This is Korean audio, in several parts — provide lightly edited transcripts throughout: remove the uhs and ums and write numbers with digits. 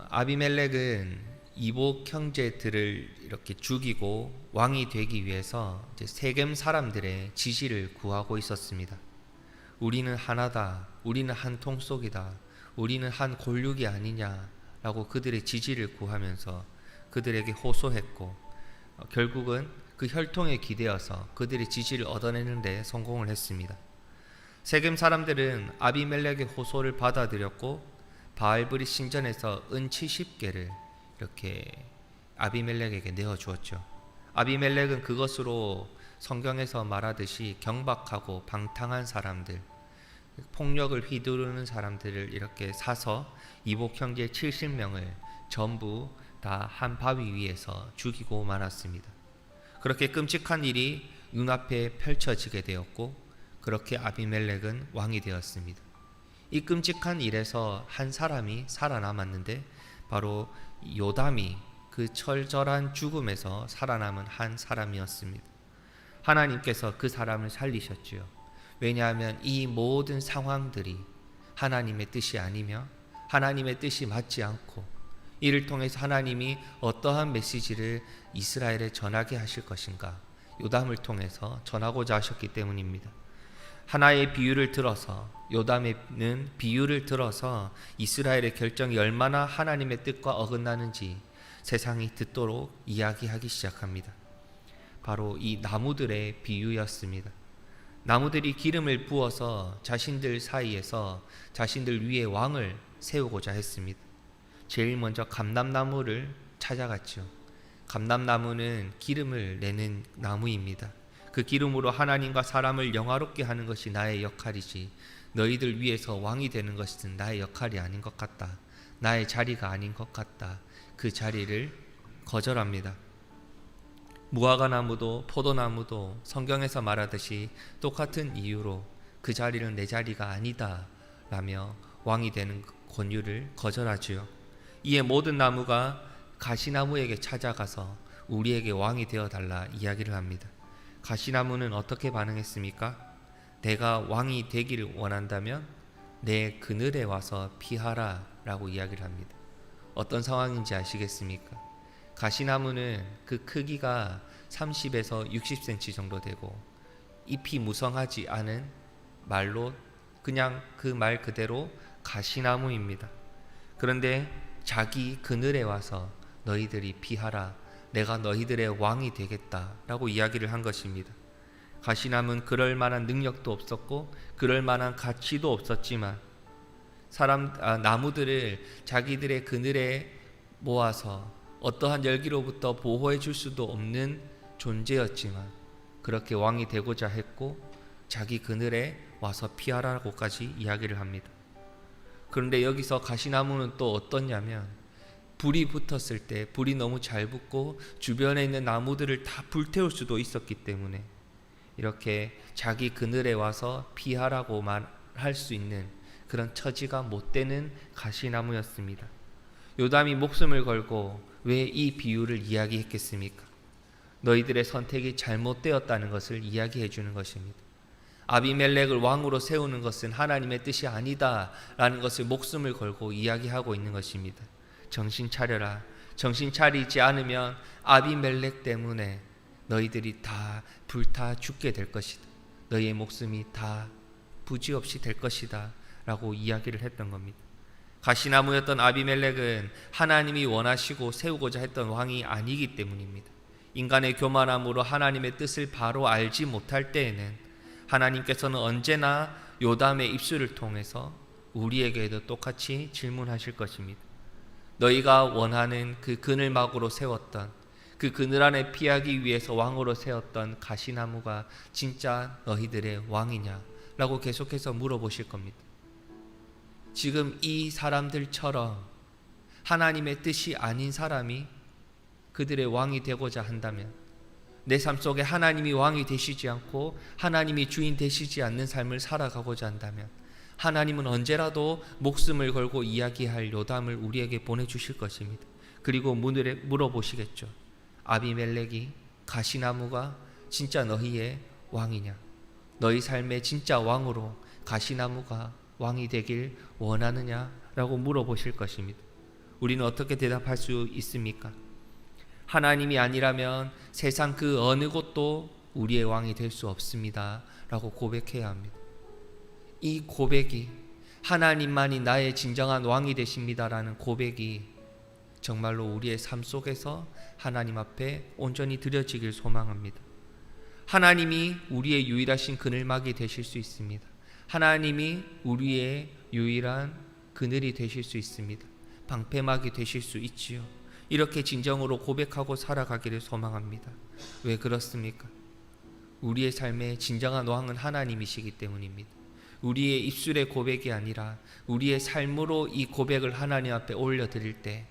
아비멜렉은 이복 형제들을 이렇게 죽이고 왕이 되기 위해서 이제 세겜 사람들의 지지를 구하고 있었습니다. 우리는 하나다, 우리는 한 통속이다, 우리는 한 골육이 아니냐라고 그들의 지지를 구하면서 그들에게 호소했고, 결국은 그 혈통에 기대어서 그들의 지지를 얻어내는 데 성공을 했습니다. 세겜 사람들은 아비멜렉의 호소를 받아들였고 바알브리 신전에서 은 70개를 이렇게 아비멜렉에게 내어주었죠. 아비멜렉은 그것으로 성경에서 말하듯이 경박하고 방탕한 사람들, 폭력을 휘두르는 사람들을 이렇게 사서 이복 형제 70명을 전부 다 한 바위 위에서 죽이고 말았습니다. 그렇게 끔찍한 일이 눈앞에 펼쳐지게 되었고, 그렇게 아비멜렉은 왕이 되었습니다. 이 끔찍한 일에서 한 사람이 살아남았는데 바로 요담이 그 철저한 죽음에서 살아남은 한 사람이었습니다. 하나님께서 그 사람을 살리셨지요. 왜냐하면 이 모든 상황들이 하나님의 뜻이 아니며 하나님의 뜻이 맞지 않고, 이를 통해서 하나님이 어떠한 메시지를 이스라엘에 전하게 하실 것인가, 요담을 통해서 전하고자 하셨기 때문입니다. 하나의 비유를 들어서, 요담에는 비유를 들어서 이스라엘의 결정이 얼마나 하나님의 뜻과 어긋나는지 세상이 듣도록 이야기하기 시작합니다. 바로 이 나무들의 비유였습니다. 나무들이 기름을 부어서 자신들 사이에서 자신들 위에 왕을 세우고자 했습니다. 제일 먼저 감람나무를 찾아갔죠. 감람나무는 기름을 내는 나무입니다. 그 기름으로 하나님과 사람을 영화롭게 하는 것이 나의 역할이지, 너희들 위해서 왕이 되는 것은 나의 역할이 아닌 것 같다, 나의 자리가 아닌 것 같다, 그 자리를 거절합니다. 무화과나무도 포도나무도 성경에서 말하듯이 똑같은 이유로 그 자리는 내 자리가 아니다 라며 왕이 되는 권유를 거절하지요. 이에 모든 나무가 가시나무에게 찾아가서 우리에게 왕이 되어달라 이야기를 합니다. 가시나무는 어떻게 반응했습니까? 내가 왕이 되기를 원한다면 내 그늘에 와서 피하라 라고 이야기를 합니다. 어떤 상황인지 아시겠습니까? 가시나무는 그 크기가 30에서 60cm 정도 되고 잎이 무성하지 않은 말로 그냥 그 말 그대로 가시나무입니다. 그런데 자기 그늘에 와서 너희들이 피하라, 내가 너희들의 왕이 되겠다 라고 이야기를 한 것입니다. 가시나무는 그럴 만한 능력도 없었고 그럴 만한 가치도 없었지만 나무들을 자기들의 그늘에 모아서 어떠한 열기로부터 보호해 줄 수도 없는 존재였지만 그렇게 왕이 되고자 했고 자기 그늘에 와서 피하라고까지 이야기를 합니다. 그런데 여기서 가시나무는 또 어떠냐면, 불이 붙었을 때 불이 너무 잘 붙고 주변에 있는 나무들을 다 불태울 수도 있었기 때문에 이렇게 자기 그늘에 와서 피하라고 말할 수 있는 그런 처지가 못 되는 가시나무였습니다. 요담이 목숨을 걸고 왜 이 비유를 이야기했겠습니까? 너희들의 선택이 잘못되었다는 것을 이야기해 주는 것입니다. 아비멜렉을 왕으로 세우는 것은 하나님의 뜻이 아니다 라는 것을 목숨을 걸고 이야기하고 있는 것입니다. 정신 차려라. 정신 차리지 않으면 아비멜렉 때문에 너희들이 다 불타 죽게 될 것이다, 너희의 목숨이 다 부지없이 될 것이다 라고 이야기를 했던 겁니다. 가시나무였던 아비멜렉은 하나님이 원하시고 세우고자 했던 왕이 아니기 때문입니다. 인간의 교만함으로 하나님의 뜻을 바로 알지 못할 때에는 하나님께서는 언제나 요담의 입술을 통해서 우리에게도 똑같이 질문하실 것입니다. 너희가 원하는 그 그늘막으로 세웠던, 그 그늘 안에 피하기 위해서 왕으로 세웠던 가시나무가 진짜 너희들의 왕이냐? 라고 계속해서 물어보실 겁니다. 지금 이 사람들처럼 하나님의 뜻이 아닌 사람이 그들의 왕이 되고자 한다면, 내 삶 속에 하나님이 왕이 되시지 않고 하나님이 주인 되시지 않는 삶을 살아가고자 한다면 하나님은 언제라도 목숨을 걸고 이야기할 요담을 우리에게 보내주실 것입니다. 그리고 물어보시겠죠. 아비멜렉이, 가시나무가 진짜 너희의 왕이냐? 너희 삶의 진짜 왕으로 가시나무가 왕이 되길 원하느냐? 라고 물어보실 것입니다. 우리는 어떻게 대답할 수 있습니까? 하나님이 아니라면 세상 그 어느 곳도 우리의 왕이 될 수 없습니다 라고 고백해야 합니다. 이 고백이, 하나님만이 나의 진정한 왕이 되십니다라는 고백이 정말로 우리의 삶 속에서 하나님 앞에 온전히 드려지길 소망합니다. 하나님이 우리의 유일하신 그늘막이 되실 수 있습니다. 하나님이 우리의 유일한 그늘이 되실 수 있습니다. 방패막이 되실 수 있지요. 이렇게 진정으로 고백하고 살아가기를 소망합니다. 왜 그렇습니까? 우리의 삶의 진정한 왕은 하나님이시기 때문입니다. 우리의 입술의 고백이 아니라 우리의 삶으로 이 고백을 하나님 앞에 올려드릴 때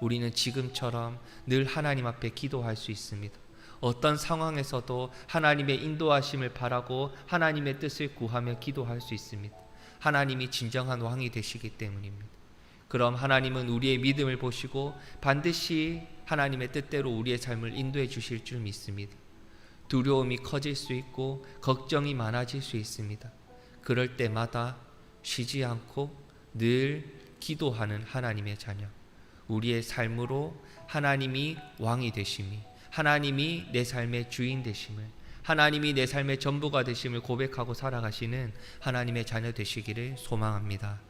우리는 지금처럼 늘 하나님 앞에 기도할 수 있습니다. 어떤 상황에서도 하나님의 인도하심을 바라고 하나님의 뜻을 구하며 기도할 수 있습니다. 하나님이 진정한 왕이 되시기 때문입니다. 그럼 하나님은 우리의 믿음을 보시고 반드시 하나님의 뜻대로 우리의 삶을 인도해 주실 줄 믿습니다. 두려움이 커질 수 있고 걱정이 많아질 수 있습니다. 그럴 때마다 쉬지 않고 늘 기도하는 하나님의 자녀, 우리의 삶으로 하나님이 왕이 되심이, 하나님이 내 삶의 주인 되심을, 하나님이 내 삶의 전부가 되심을 고백하고 살아가시는 하나님의 자녀 되시기를 소망합니다.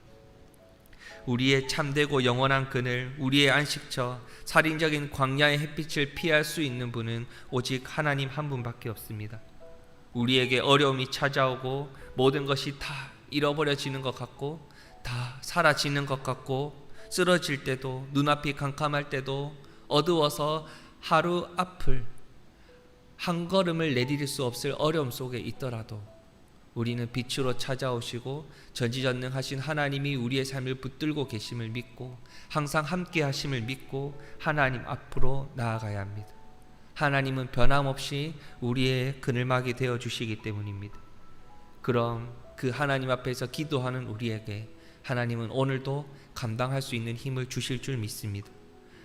우리의 참되고 영원한 그늘, 우리의 안식처, 살인적인 광야의 햇빛을 피할 수 있는 분은 오직 하나님 한 분밖에 없습니다. 우리에게 어려움이 찾아오고 모든 것이 다 잃어버려지는 것 같고 다 사라지는 것 같고 쓰러질 때도, 눈앞이 캄캄할 때도, 어두워서 하루 앞을 한 걸음을 내디딜 수 없을 어려움 속에 있더라도 우리는 빛으로 찾아오시고 전지전능하신 하나님이 우리의 삶을 붙들고 계심을 믿고 항상 함께 하심을 믿고 하나님 앞으로 나아가야 합니다. 하나님은 변함없이 우리의 그늘막이 되어주시기 때문입니다. 그럼 그 하나님 앞에서 기도하는 우리에게 하나님은 오늘도 감당할 수 있는 힘을 주실 줄 믿습니다.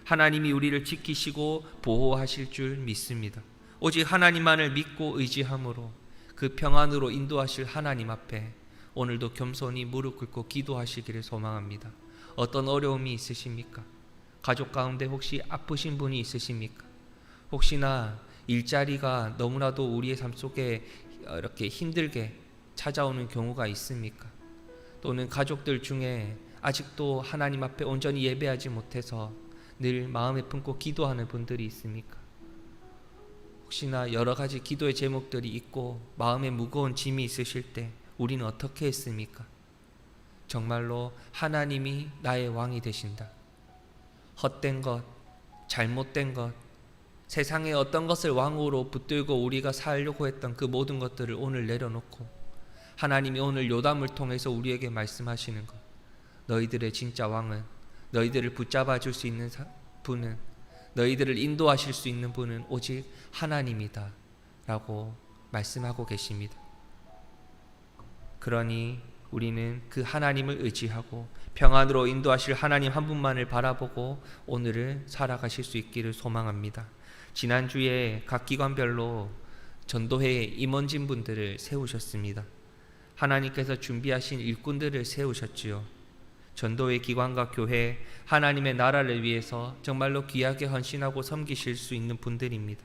하나님이 우리를 지키시고 보호하실 줄 믿습니다. 오직 하나님만을 믿고 의지함으로 그 평안으로 인도하실 하나님 앞에 오늘도 겸손히 무릎 꿇고 기도하시기를 소망합니다. 어떤 어려움이 있으십니까? 가족 가운데 혹시 아프신 분이 있으십니까? 혹시나 일자리가 너무나도 우리의 삶 속에 이렇게 힘들게 찾아오는 경우가 있습니까? 또는 가족들 중에 아직도 하나님 앞에 온전히 예배하지 못해서 늘 마음에 품고 기도하는 분들이 있습니까? 혹시나 여러 가지 기도의 제목들이 있고 마음에 무거운 짐이 있으실 때 우리는 어떻게 했습니까? 정말로 하나님이 나의 왕이 되신다. 헛된 것, 잘못된 것, 세상의 어떤 것을 왕으로 붙들고 우리가 살려고 했던 그 모든 것들을 오늘 내려놓고 하나님이 오늘 요담을 통해서 우리에게 말씀하시는 것, 너희들의 진짜 왕은, 너희들을 붙잡아 줄 수 있는 분은, 너희들을 인도하실 수 있는 분은 오직 하나님이다 라고 말씀하고 계십니다. 그러니 우리는 그 하나님을 의지하고 평안으로 인도하실 하나님 한 분만을 바라보고 오늘을 살아가실 수 있기를 소망합니다. 지난주에 각 기관별로 전도회에 임원진 분들을 세우셨습니다. 하나님께서 준비하신 일꾼들을 세우셨지요. 전도회 기관과 교회, 하나님의 나라를 위해서 정말로 귀하게 헌신하고 섬기실 수 있는 분들입니다.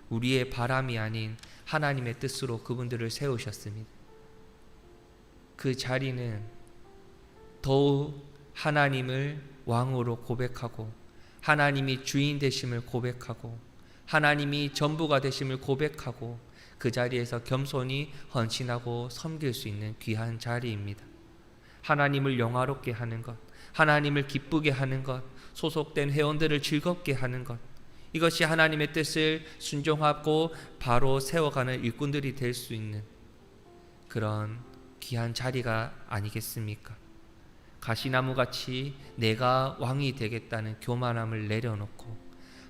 우리의 바람이 아닌 하나님의 뜻으로 그분들을 세우셨습니다. 그 자리는 더욱 하나님을 왕으로 고백하고 하나님이 주인 되심을 고백하고 하나님이 전부가 되심을 고백하고 그 자리에서 겸손히 헌신하고 섬길 수 있는 귀한 자리입니다. 하나님을 영화롭게 하는 것, 하나님을 기쁘게 하는 것, 소속된 회원들을 즐겁게 하는 것, 이것이 하나님의 뜻을 순종하고 바로 세워가는 일꾼들이 될 수 있는 그런 귀한 자리가 아니겠습니까? 가시나무같이 내가 왕이 되겠다는 교만함을 내려놓고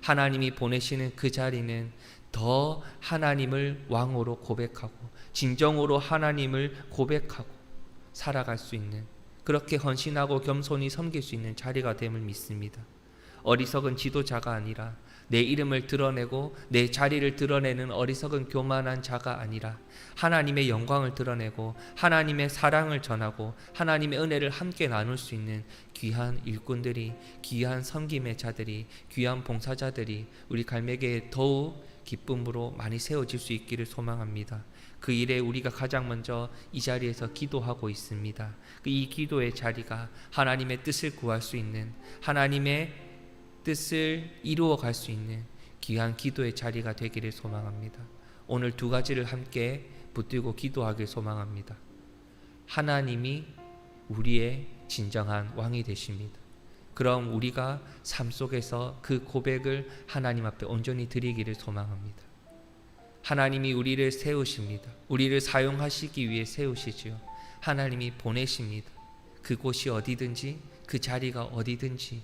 하나님이 보내시는 그 자리는 더 하나님을 왕으로 고백하고 진정으로 하나님을 고백하고 살아갈 수 있는, 그렇게 헌신하고 겸손히 섬길 수 있는 자리가 됨을 믿습니다. 어리석은 지도자가 아니라 내 이름을 드러내고 내 자리를 드러내는 어리석은 교만한 자가 아니라 하나님의 영광을 드러내고 하나님의 사랑을 전하고 하나님의 은혜를 함께 나눌 수 있는 귀한 일꾼들이, 귀한 섬김의 자들이, 귀한 봉사자들이 우리 갈매기에 더욱 기쁨으로 많이 세워질 수 있기를 소망합니다. 그 일에 우리가 가장 먼저 이 자리에서 기도하고 있습니다. 이 기도의 자리가 하나님의 뜻을 구할 수 있는, 하나님의 뜻을 이루어 갈 수 있는 귀한 기도의 자리가 되기를 소망합니다. 오늘 두 가지를 함께 붙들고 기도하길 소망합니다. 하나님이 우리의 진정한 왕이 되십니다. 그럼 우리가 삶 속에서 그 고백을 하나님 앞에 온전히 드리기를 소망합니다. 하나님이 우리를 세우십니다. 우리를 사용하시기 위해 세우시지요. 하나님이 보내십니다. 그곳이 어디든지, 그 자리가 어디든지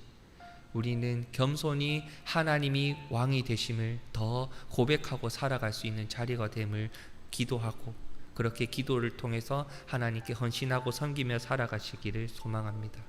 우리는 겸손히 하나님이 왕이 되심을 더 고백하고 살아갈 수 있는 자리가 됨을 기도하고, 그렇게 기도를 통해서 하나님께 헌신하고 섬기며 살아가시기를 소망합니다.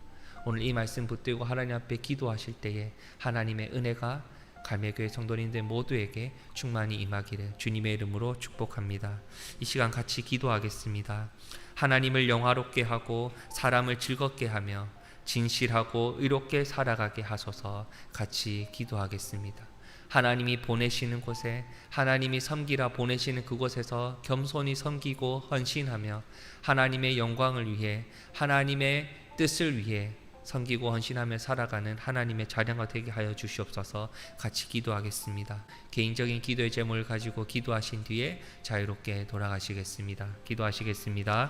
오늘 이 말씀 붙들고 하나님 앞에 기도하실 때에 하나님의 은혜가 갈매교회 성도님들 모두에게 충만히 임하기를 주님의 이름으로 축복합니다. 이 시간 같이 기도하겠습니다. 하나님을 영화롭게 하고 사람을 즐겁게 하며 진실하고 의롭게 살아가게 하소서. 같이 기도하겠습니다. 하나님이 보내시는 곳에, 하나님이 섬기라 보내시는 그곳에서 겸손히 섬기고 헌신하며 하나님의 영광을 위해, 하나님의 뜻을 위해 섬기고 헌신하며 살아가는 하나님의 자녀가 되게 하여 주시옵소서. 같이 기도하겠습니다. 개인적인 기도의 제목을 가지고 기도하신 뒤에 자유롭게 돌아가시겠습니다. 기도하시겠습니다.